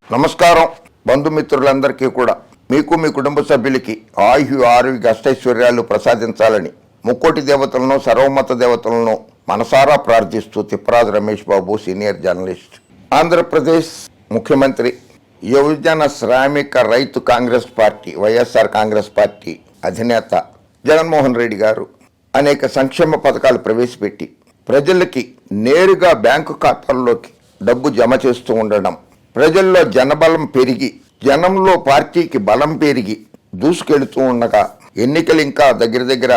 నమస్కారం. బంధుమిత్రులందరికీ కూడా మీకు మీ కుటుంబ సభ్యులకి ఆరోగ్య అష్టైశ్వర్యాలు ప్రసాదించాలని ముక్కోటి దేవతలను సర్వమత దేవతలను మనసారా ప్రార్థిస్తూ తిప్పరాజు రమేష్ బాబు, సీనియర్ జర్నలిస్ట్, ఆంధ్రప్రదేశ్ ముఖ్యమంత్రి, యువజన శ్రామిక రైతు కాంగ్రెస్ పార్టీ వైఎస్ఆర్ కాంగ్రెస్ పార్టీ అధినేత జగన్మోహన్ రెడ్డి గారు అనేక సంక్షేమ పథకాలు ప్రవేశపెట్టి ప్రజలకి నేరుగా బ్యాంకు ఖాతాల్లోకి డబ్బు జమ చేస్తూ ఉండడం, ప్రజల్లో జనబలం పెరిగి జనంలో పార్టీకి బలం పెరిగి దూసుకెళ్తూ ఉండగా ఎన్నికలు ఇంకా దగ్గర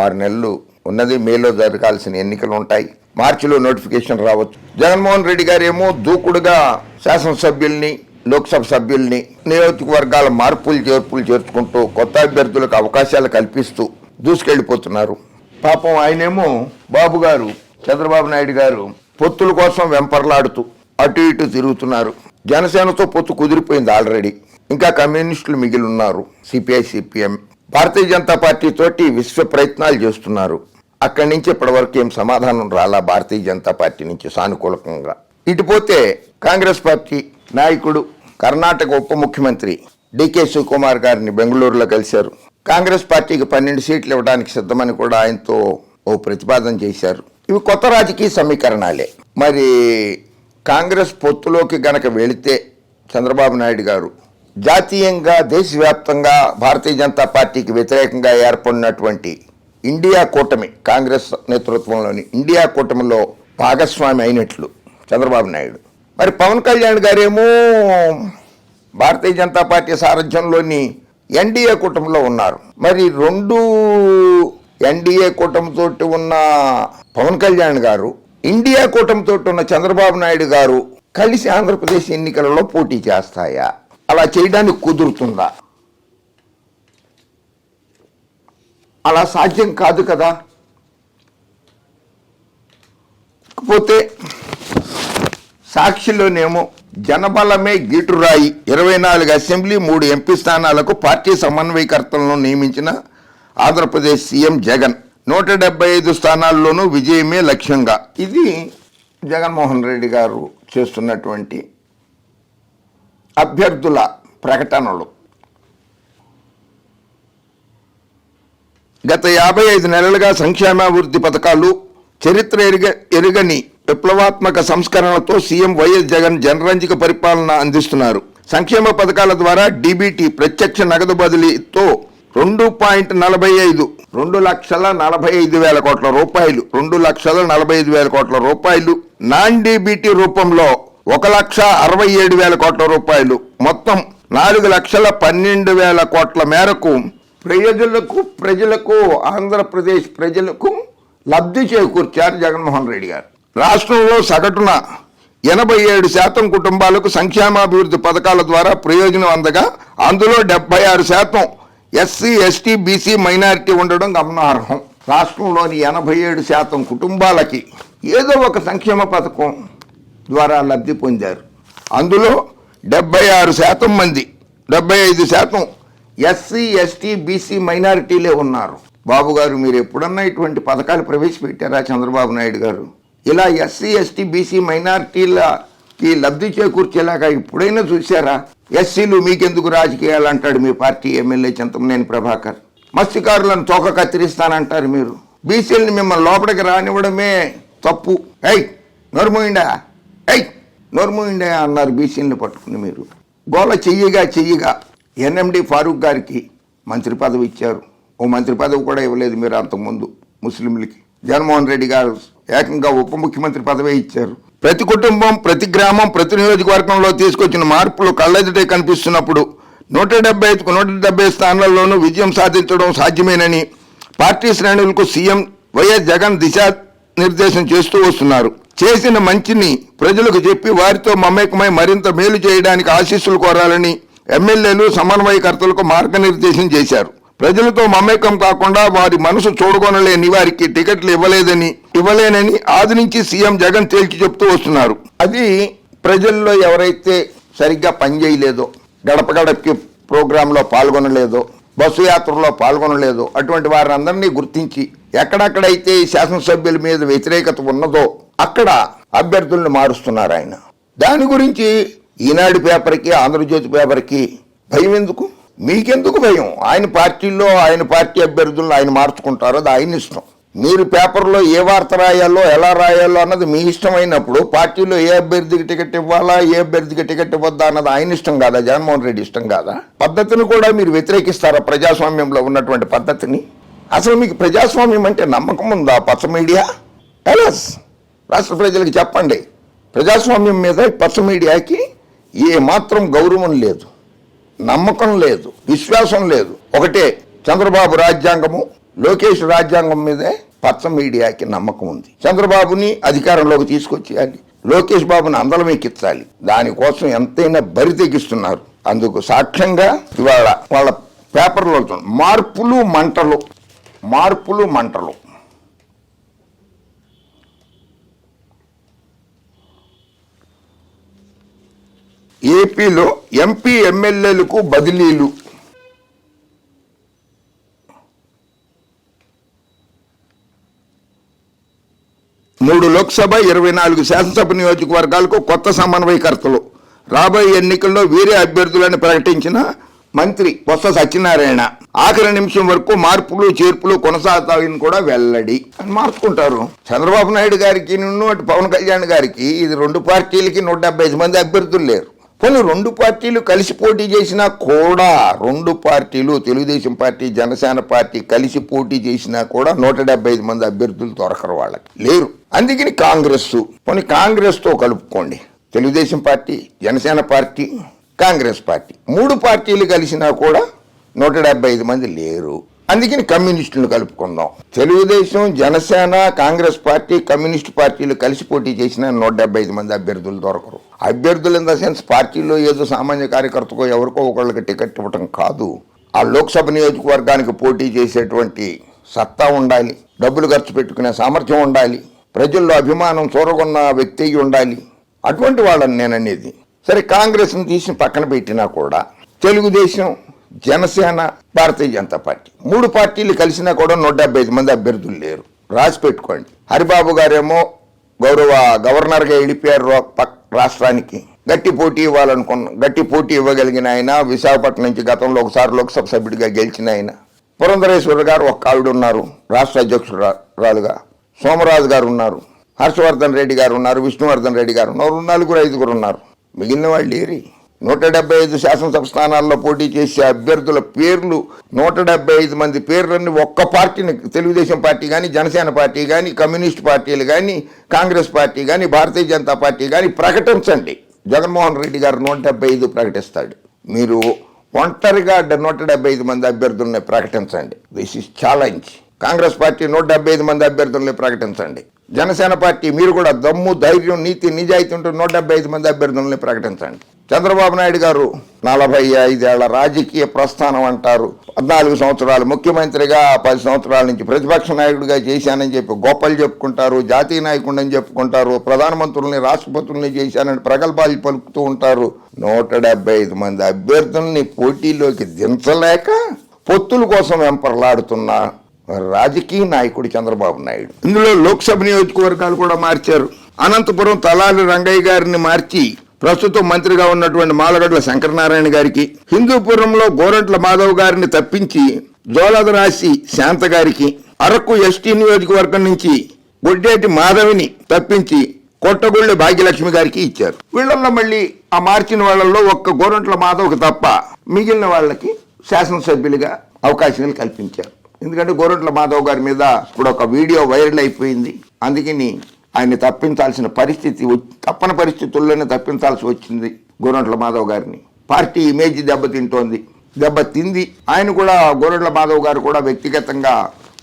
6 నెలలు ఉన్నది. మేలో జరగాల్సిన ఎన్నికలు ఉంటాయి. మార్చిలో నోటిఫికేషన్ రావచ్చు. జగన్మోహన్ రెడ్డి గారు ఏమో దూకుడుగా శాసనసభ్యుల్ని, లోక్సభ సభ్యుల్ని, నియోజకవర్గాల మార్పులు చేర్పులు చేర్చుకుంటూ కొత్త అభ్యర్థులకు అవకాశాలు కల్పిస్తూ దూసుకెళ్లిపోతున్నారు. పాపం ఆయనేమో బాబు గారు, చంద్రబాబు నాయుడు గారు పొత్తుల కోసం వెంపర్లాడుతూ అటు ఇటు తిరుగుతున్నారు. జనసేనతో పొత్తు కుదిరిపోయింది ఆల్రెడీ. ఇంకా కమ్యూనిస్టులు మిగిలి ఉన్నారు. CPI, CPM, Bharatiya Janata party తోటి విశ్వ ప్రయత్నాలు చేస్తున్నారు. అక్కడి నుంచి ఇప్పటి వరకు ఏం సమాధానం రాలా భారతీయ జనతా పార్టీ నుంచి సానుకూలంగా. ఇటుపోతే కాంగ్రెస్ పార్టీ నాయకుడు, కర్ణాటక ఉప ముఖ్యమంత్రి డికే శివకుమార్ గారిని బెంగళూరులో కలిశారు. కాంగ్రెస్ పార్టీకి 12 సీట్లు ఇవ్వడానికి సిద్ధమని కూడా ఆయనతో ఓ ప్రతిపాదన చేశారు. ఇవి కొత్త రాజకీయ సమీకరణాలే. మరి కాంగ్రెస్ పొత్తులోకి గనక వెళితే చంద్రబాబు నాయుడు గారు జాతీయంగా, దేశవ్యాప్తంగా భారతీయ జనతా పార్టీకి వ్యతిరేకంగా ఏర్పడినటువంటి ఇండియా కూటమి, కాంగ్రెస్ నేతృత్వంలోని ఇండియా కూటమిలో భాగస్వామి అయినట్లు చంద్రబాబు నాయుడు. మరి పవన్ కళ్యాణ్ గారేమో భారతీయ జనతా పార్టీ సారథ్యంలోని ఎన్డీఏ కూటమిలో ఉన్నారు. మరి 2 ఎన్డీఏ కూటమితో ఉన్న పవన్ కళ్యాణ్ గారు, ఇండియా కూటమితో ఉన్న చంద్రబాబు నాయుడు గారు కలిసి ఆంధ్రప్రదేశ్ ఎన్నికలలో పోటీ చేస్తాయా? అలా చేయడానికి కుదురుతుందా? అలా సాధ్యం కాదు కదా. కాకపోతే సాక్షిలోనేమో జనబలమే గీటురాయి, 24 అసెంబ్లీ 3 ఎంపీ స్థానాలకు పార్టీ సమన్వయకర్తలను నియమించిన ఆంధ్రప్రదేశ్ సీఎం జగన్, 175 స్థానాల్లోనూ విజయమే లక్ష్యంగా. ఇది జగన్మోహన్ రెడ్డి గారు చేస్తున్నటువంటి అభ్యర్థుల ప్రకటనలు. గత 55 నెలలుగా సంక్షేమాభివృద్ధి పథకాలు, చరిత్ర ఎరుగని విప్లవాత్మక సంస్కరణలతో సీఎం వైఎస్ జగన్ జనరంజక పరిపాలన అందిస్తున్నారు. సంక్షేమ పథకాల ద్వారా డీబీటీ, ప్రత్యక్ష నగదు బదిలీతో 2,45,2,45,000 కోట్ల రూపాయలు, 2,45,000 కోట్ల రూపాయలు, నాన్ డీబీటీ రూపంలో 1,67,000 కోట్ల రూపాయలు, మొత్తం 4,12,000 కోట్ల మేరకు ప్రజలకు ఆంధ్రప్రదేశ్ ప్రజలకు లబ్ధి చేకూర్చారు జగన్మోహన్ రెడ్డి గారు. రాష్ట్రంలో సగటున 87% కుటుంబాలకు సంక్షేమాభివృద్ధి పథకాల ద్వారా ప్రయోజనం అందగా అందులో 76% ఎస్సీ, ఎస్టీ, బీసీ, మైనారిటీ ఉండడం గమనార్హం. రాష్ట్రంలోని 87% కుటుంబాలకి ఏదో ఒక సంక్షేమ పథకం ద్వారా లబ్ధి పొందారు. అందులో 76% మంది, 75% ఎస్సీ, ఎస్టీ, బీసీ, మైనారిటీలే ఉన్నారు. బాబు గారు, మీరు ఎప్పుడన్నా ఇటువంటి పథకాలు ప్రవేశపెట్టారా? చంద్రబాబు నాయుడు గారు ఇలా ఎస్సీ, ఎస్టీ, బీసీ, మైనారిటీలకి లబ్ధి చేకూర్చేలాగా ఎప్పుడైనా చూశారా? ఎస్సీలు మీకెందుకు రాజకీయాలు అంటాడు మీ పార్టీ ఎమ్మెల్యే చింతమనేని ప్రభాకర్. మత్స్యకారులను తోక కత్తిరిస్తానంటారు మీరు. బీసీలని మిమ్మల్ని లోపలికి రానివ్వడమే తప్పు. నోర్మూయిండా అన్నారు బీసీలని పట్టుకుని. మీరు గోల చెయ్యగా ఎన్ఎండి ఫారూక్ గారికి మంత్రి పదవి ఇచ్చారు. ఓ మంత్రి పదవి కూడా ఇవ్వలేదు మీరు అంతకుముందు ముస్లింలకి. జగన్మోహన్ రెడ్డి గారు ఏకంగా ఉప ముఖ్యమంత్రి పదవి ఇచ్చారు. ప్రతి కుటుంబం, ప్రతి గ్రామం, ప్రతి నియోజకవర్గంలో తీసుకొచ్చిన మార్పులు కళ్ళెదుటే కనిపిస్తున్నప్పుడు 175కు 170 స్థానాల్లోనూ విజయం సాధించడం సాధ్యమేనని పార్టీ శ్రేణులకు సీఎం వైఎస్ జగన్ దిశానిర్దేశం చేస్తూ వస్తున్నారు. చేసిన మంచిని ప్రజలకు చెప్పి వారితో మమేకమై మరింత మేలు చేయడానికి ఆశీస్సులు కోరాలని ఎమ్మెల్యేలు, సమన్వయకర్తలకు మార్గనిర్దేశం చేశారు. ప్రజలతో మమేకం కాకుండా వారి మనసు చూడగొనలేని వారికి టికెట్లు ఇవ్వలేనని ఆది నుంచి సీఎం జగన్ తేల్చి చెప్తూ వస్తున్నారు. అది ప్రజల్లో ఎవరైతే సరిగ్గా పనిచేయలేదో, గడప గడపకి ప్రోగ్రాంలో పాల్గొనలేదో, బస్సు యాత్రలో పాల్గొనలేదో అటువంటి వారందరినీ గుర్తించి ఎక్కడెక్కడైతే శాసనసభ్యుల మీద వ్యతిరేకత ఉన్నదో అక్కడ అభ్యర్థులను మారుస్తున్నారు ఆయన. దాని గురించి ఈనాడు పేపర్కి, ఆంధ్రజ్యోతి పేపర్కి భయం ఎందుకు? మీకెందుకు భయం? ఆయన పార్టీలో ఆయన పార్టీ అభ్యర్థులను ఆయన మార్చుకుంటారో అది ఆయన ఇష్టం. మీరు పేపర్లో ఏ వార్త రాయాలో, ఎలా రాయాలో అన్నది మీ ఇష్టమైనప్పుడు పార్టీలో ఏ అభ్యర్థికి టికెట్ ఇవ్వాలా, ఏ అభ్యర్థికి టికెట్ ఇవ్వద్దా అన్నది ఆయన ఇష్టం కాదా? జగన్మోహన్ రెడ్డి ఇష్టం కాదా? పద్ధతిని కూడా మీరు వ్యతిరేకిస్తారా? ప్రజాస్వామ్యంలో ఉన్నటువంటి పద్ధతిని. అసలు మీకు ప్రజాస్వామ్యం అంటే నమ్మకం ఉందా? పచ్చ మీడియా ఎలాస్ రాష్ట్ర ప్రజలకు చెప్పండి. ప్రజాస్వామ్యం మీద పచ్చ మీడియాకి ఏ మాత్రం గౌరవం లేదు, నమ్మకం లేదు, విశ్వాసం లేదు. ఒకటే, చంద్రబాబు రాజ్యాంగము, లోకేష్ రాజ్యాంగం మీదే పచ్చ మీడియాకి నమ్మకం ఉంది. చంద్రబాబుని అధికారంలోకి తీసుకొచ్చేయాలి, లోకేష్ బాబుని అందలం ఎక్కించాలి. దానికోసం ఎంతైనా బరి తెగిస్తున్నారు. అందుకు సాక్ష్యంగా ఇవాళ వాళ్ళ పేపర్లో మార్పులు మంటలు, మార్పులు మంటలు. ఏపీలో ఎంపీ ఎమ్మెల్యేలకు బదిలీలు. మూడు లోక్సభ, 24 శాసనసభ నియోజకవర్గాలకు కొత్త సమన్వయకర్తలు. రాబోయే ఎన్నికల్లో వీరే అభ్యర్థులను ప్రకటించిన మంత్రి బొత్స సత్యనారాయణ. ఆఖరి నిమిషం వరకు మార్పులు చేర్పులు కొనసాగుతాయని కూడా వెల్లడి. అని మార్చుకుంటారు. చంద్రబాబు నాయుడు గారికి, అటు పవన్ కళ్యాణ్ గారికి ఇది 2 పార్టీలకి 175 మంది అభ్యర్థులు లేరు. పోనీ 2 పార్టీలు కలిసి పోటీ చేసినా కూడా, 2 పార్టీలు తెలుగుదేశం పార్టీ, జనసేన పార్టీ కలిసి పోటీ చేసినా కూడా 175 మంది అభ్యర్థులు దొరకరు, వాళ్ళకి లేరు. అందుకని పోనీ కాంగ్రెస్తో కలుపుకోండి. Telugu Desam party, Janasena party, Congress party 3 పార్టీలు కలిసినా కూడా 175 మంది లేరు. అందుకని కమ్యూనిస్టులను కలుపుకుందాం. తెలుగుదేశం, జనసేన, కాంగ్రెస్ పార్టీ, కమ్యూనిస్ట్ పార్టీలు కలిసి పోటీ చేసిన 175 మంది అభ్యర్థులు దొరకరు. అభ్యర్థులు ఇన్ ద సెన్స్ పార్టీలో ఏదో సామాన్య కార్యకర్తకో ఎవరికో ఒకళ్ళకి టికెట్ ఇవ్వటం కాదు. ఆ లోక్సభ నియోజకవర్గానికి పోటీ చేసేటువంటి సత్తా ఉండాలి, డబ్బులు ఖర్చు పెట్టుకునే సామర్థ్యం ఉండాలి, ప్రజల్లో అభిమానం చూరగొన్న వ్యక్తి ఉండాలి. అటువంటి వాళ్ళని నేను అనేది. సరే, కాంగ్రెస్ని తీసి పక్కన పెట్టినా కూడా తెలుగుదేశం, జనసేన, భారతీయ జనతా పార్టీ 3 పార్టీలు కలిసినా కూడా 175 మంది అభ్యర్థులు లేరు. రాసి పెట్టుకోండి. హరిబాబు గారేమో గౌరవ గవర్నర్గా వెళ్ళిపోయారు రాష్ట్రానికి. గట్టి పోటీ గట్టి పోటీ ఇవ్వగలిగిన ఆయన, విశాఖపట్నం నుంచి గతంలో ఒకసారి లోక్సభ సభ్యుడిగా గెలిచిన ఆయన. పురంధరేశ్వరి గారు ఒక ఆవిడ ఉన్నారు రాష్ట్ర అధ్యక్షురాలుగా, సోమరాజు గారు ఉన్నారు, హర్షవర్ధన్ రెడ్డి గారు ఉన్నారు, విష్ణువర్ధన్ రెడ్డి గారు ఉన్నారు, 4-5 ఉన్నారు. మిగిలిన వాళ్ళు ఏరి. 175 శాసనసభ స్థానాల్లో పోటీ చేసే అభ్యర్థుల పేర్లు, 175 మంది పేర్లన్నీ ఒక్క పార్టీని, తెలుగుదేశం పార్టీ కానీ, జనసేన పార్టీ కానీ, కమ్యూనిస్ట్ పార్టీలు కానీ, కాంగ్రెస్ పార్టీ కానీ, భారతీయ జనతా పార్టీ కానీ ప్రకటించండి. జగన్మోహన్ రెడ్డి గారు 175 ప్రకటిస్తాడు. మీరు ఒంటరిగా 175 మంది అభ్యర్థుల్ని ప్రకటించండి. This is challenge. Congress party 175 మంది అభ్యర్థుల్ని ప్రకటించండి. జనసేన పార్టీ మీరు కూడా దమ్ము, ధైర్యం, నీతి, నిజాయితీ ఉంటూ 175 మంది అభ్యర్థుల్ని ప్రకటించండి. చంద్రబాబు నాయుడు గారు 45 ఏళ్ల రాజకీయ ప్రస్థానం అంటారు. 14 సంవత్సరాలు ముఖ్యమంత్రిగా, 10 సంవత్సరాల నుంచి ప్రతిపక్ష నాయకుడిగా చేశానని చెప్పి గొప్పలు చెప్పుకుంటారు, జాతీయ నాయకుడిని చెప్పుకుంటారు, ప్రధానమంత్రుల్ని, రాష్ట్రపతుల్ని చేశానని ప్రగల్భాలు పలుకుతూ ఉంటారు. 175 మంది అభ్యర్థుల్ని పోటీలోకి దించలేక పొత్తుల కోసం వెంపర్లాడుతున్న రాజకీయ నాయకుడు చంద్రబాబు నాయుడు. ఇందులో లోక్సభ నియోజకవర్గాలు కూడా మార్చారు. అనంతపురం తలాలి రంగయ్య గారిని మార్చి ప్రస్తుతం మంత్రిగా ఉన్నటువంటి మాలగడ్ల శంకరనారాయణ గారికి, హిందూపురంలో గోరంట్ల మాధవ్ గారిని తప్పించి జోలదరాశి శాంత గారికి, అరకు ఎస్టీ నియోజకవర్గం నుంచి గొడ్డేటి మాధవిని తప్పించి కొట్టగొళ్ళ భాగ్యలక్ష్మి గారికి ఇచ్చారు. వీళ్ళల్లో మళ్ళీ ఆ మార్చిన వాళ్ళల్లో ఒక్క గోరంట్ల మాధవ్కి తప్ప మిగిలిన వాళ్ళకి శాసనసభ్యులుగా అవకాశాలు కల్పించారు. ఎందుకంటే గోరంట్ల మాధవ్ గారి మీద ఇప్పుడు ఒక వీడియో వైరల్ అయిపోయింది. అందుకని ఆయన్ని తప్పించాల్సిన పరిస్థితి, తప్పని పరిస్థితుల్లోనే తప్పించాల్సి వచ్చింది గోరంట్ల మాధవ్ గారిని. పార్టీ ఇమేజ్ దెబ్బతింది. ఆయన కూడా, గోరంట్ల మాధవ్ గారు కూడా వ్యక్తిగతంగా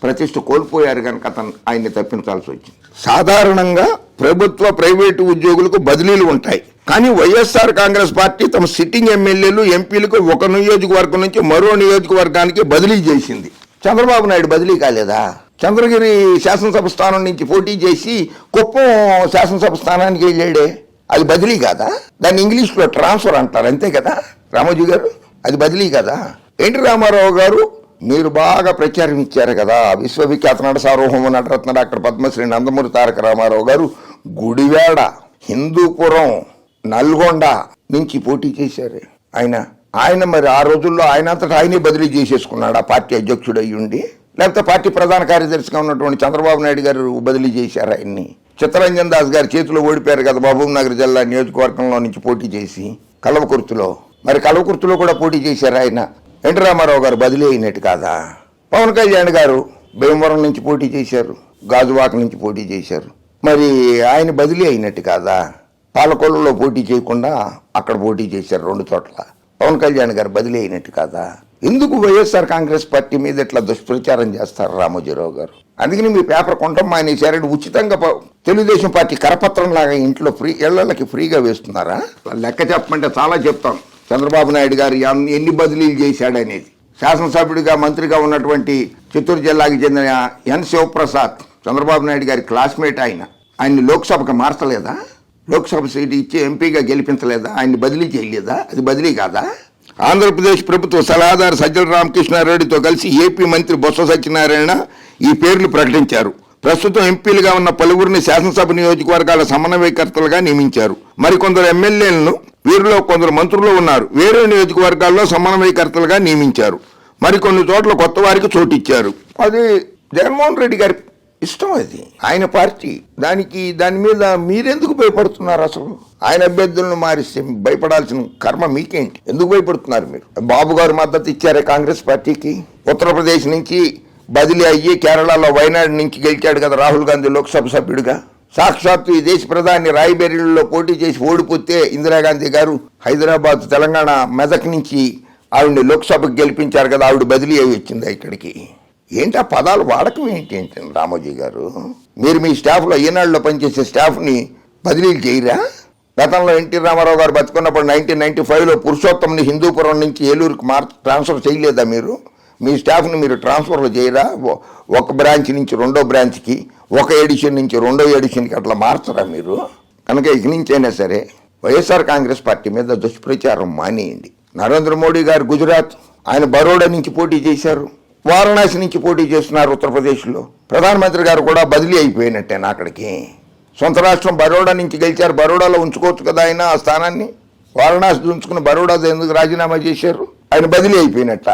ప్రతిష్ట కోల్పోయారు కనుక ఆయన్ని తప్పించాల్సి వచ్చింది. సాధారణంగా ప్రభుత్వ, ప్రైవేటు ఉద్యోగులకు బదిలీలు ఉంటాయి. కానీ వైఎస్ఆర్ కాంగ్రెస్ పార్టీ తమ సిట్టింగ్ ఎమ్మెల్యేలు, ఎంపీలకు ఒక నియోజకవర్గం నుంచి మరో నియోజకవర్గానికి బదిలీ చేసింది. చంద్రబాబు నాయుడు బదిలీ కాలేదా? చంద్రగిరి శాసనసభ స్థానం నుంచి పోటీ చేసి కుప్పం శాసనసభ స్థానానికి వెళ్ళాడే, అది బదిలీ కాదా? దాన్ని ఇంగ్లీష్లో ట్రాన్స్ఫర్ అంటారు, అంతే కదా రామోజీ గారు? అది బదిలీ కదా? ఎన్టీ రామారావు గారు మీరు బాగా ప్రచారం ఇచ్చారు కదా, విశ్వవిఖ్యాత నట సార్వభౌమ నటరత్న డాక్టర్ పద్మశ్రీ నందమూరి తారక రామారావు గారు గుడివాడ, హిందూపురం, నల్గొండ నుంచి పోటీ చేశారు ఆయన మరి ఆ రోజుల్లో ఆయనంతటా ఆయనే బదిలీ చేసేసుకున్నాడు ఆ పార్టీ అధ్యక్షుడు అయ్యుండి, లేకపోతే పార్టీ ప్రధాన కార్యదర్శిగా ఉన్నటువంటి చంద్రబాబు నాయుడు గారు బదిలీ చేశారు ఆయన్ని. చిత్తరంజన్ దాస్ గారి చేతిలో ఓడిపోయారు కదా మహబూబ్ నగర్ జిల్లా నియోజకవర్గంలో నుంచి పోటీ చేసి కల్వకుర్తిలో. మరి కల్వకుర్తిలో కూడా పోటీ చేశారు ఆయన. ఎన్టీ రామారావు గారు బదిలీ అయినట్టు కాదా? పవన్ కళ్యాణ్ గారు భీమవరం నుంచి పోటీ చేశారు, గాజువాక నుంచి పోటీ చేశారు, మరి ఆయన బదిలీ అయినట్టు కాదా? పాలకొల్లులో పోటీ చేయకుండా అక్కడ పోటీ చేశారు 2 చోట్ల. పవన్ కళ్యాణ్ గారు బదిలీ అయినట్టు కాదా? ఎందుకు వైఎస్ఆర్ కాంగ్రెస్ పార్టీ మీద ఇట్లా దుష్ప్రచారం చేస్తారు రామోజీరావు గారు? అందుకని మీ పేపర్ కొంటాం మానేశారని ఉచితంగా తెలుగుదేశం పార్టీ కరపత్రం లాగా ఇంట్లో ఇళ్లకి ఫ్రీగా వేస్తున్నారా? లెక్క చెప్పమంటే చాలా చెప్తాం. చంద్రబాబు నాయుడు గారు ఎన్ని బదిలీలు చేశాడనేది. శాసనసభ్యుడిగా మంత్రిగా ఉన్నటువంటి చిత్తూరు జిల్లాకి చెందిన ఎన్ శివప్రసాద్ చంద్రబాబు నాయుడు గారి క్లాస్మేట్. ఆయన్ని లోక్సభకు మార్చలేదా? లోక్సభ సీటు ఇచ్చి ఎంపీగా గెలిపించలేదా? ఆయన్ని బదిలీ చేయలేదా? అది బదిలీ కాదా? ఆంధ్రప్రదేశ్ ప్రభుత్వ సలహాదారు సజ్జల రామకృష్ణారెడ్డితో కలిసి ఏపీ మంత్రి బొత్స సత్యనారాయణ ఈ పేర్లు ప్రకటించారు. ప్రస్తుతం ఎంపీలుగా ఉన్న పలువురిని శాసనసభ నియోజకవర్గాల సమన్వయకర్తలుగా నియమించారు. మరికొందరు ఎమ్మెల్యేలను, వీరిలో కొందరు మంత్రులు ఉన్నారు, వేరే నియోజకవర్గాల్లో సమన్వయకర్తలుగా నియమించారు. మరికొన్ని చోట్ల కొత్త వారికి చోటిచ్చారు. అది జగన్మోహన్ రెడ్డి గారి ఇష్టం, అది ఆయన పార్టీ. దాని మీద మీరెందుకు భయపడుతున్నారు? అసలు ఆయన అభ్యర్థులను మారిస్తే భయపడాల్సిన కర్మ మీకేంటి? ఎందుకు భయపడుతున్నారు మీరు? బాబు గారు మద్దతు ఇచ్చారే కాంగ్రెస్ పార్టీకి. ఉత్తరప్రదేశ్ నుంచి బదిలీ అయ్యి కేరళలో వైనాడు నుంచి గెలిచాడు కదా రాహుల్ గాంధీ లోక్సభ సభ్యుడిగా. సాక్షాత్తు ఈ దేశ ప్రధాని రాయ్బరేలీలో పోటీ చేసి ఓడిపోతే ఇందిరాగాంధీ గారు హైదరాబాద్, తెలంగాణ, మెదక్ నుంచి ఆవిడని లోక్సభకు గెలిపించారు కదా, ఆవిడ బదిలీ అయి వచ్చింది ఇక్కడికి. ఏంటి ఆ పదాలు వాడకం ఏంటి రామోజీ గారు? మీరు మీ స్టాఫ్లో ఈనాడులో పనిచేసే స్టాఫ్ని బదిలీలు చేయరా? గతంలో ఎన్టీ రామారావు గారు బతుకున్నప్పుడు 1995లో పురుషోత్తంని హిందూపురం నుంచి ఏలూరుకి ట్రాన్స్ఫర్ చేయలేదా మీరు? మీ స్టాఫ్ని మీరు ట్రాన్స్ఫర్లు చేయరా? ఒక బ్రాంచ్ నుంచి 2వ బ్రాంచ్కి, ఒక ఎడిషన్ నుంచి 2వ ఎడిషన్కి అట్లా మార్చరా మీరు? కనుక ఇక నుంచైనా సరే వైఎస్ఆర్ కాంగ్రెస్ పార్టీ మీద దుష్ప్రచారం మానేయండి. నరేంద్ర మోడీ గారు గుజరాత్, ఆయన బరోడా నుంచి పోటీ చేశారు, వారణాసి నుంచి పోటీ చేస్తున్నారు ఉత్తరప్రదేశ్లో. ప్రధానమంత్రి గారు కూడా బదిలీ అయిపోయినట్టేనా అక్కడికి? సొంత రాష్ట్రం బరోడా నుంచి గెలిచారు, బరోడాలో ఉంచుకోవచ్చు కదా ఆయన ఆ స్థానాన్ని. వారణాసి ఉంచుకుని బరోడా ఎందుకు రాజీనామా చేశారు? ఆయన బదిలీ అయిపోయినట్ట.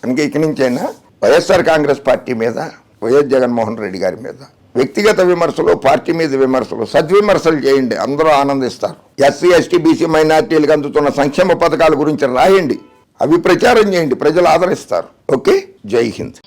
కనుక ఇక నుంచైనా వైఎస్ఆర్ కాంగ్రెస్ పార్టీ మీద, వైఎస్ జగన్మోహన్ రెడ్డి గారి మీద వ్యక్తిగత విమర్శలు, పార్టీ మీద విమర్శలు, సద్విమర్శలు చేయండి, అందరూ ఆనందిస్తారు. ఎస్సీ, ఎస్టీ, బీసీ, మైనార్టీలకు అందుతున్న సంక్షేమ పథకాల గురించి రాయండి, అవి ప్రచారం చేయండి, ప్రజలు ఆదరిస్తారు. ఓకే, జై హింద్.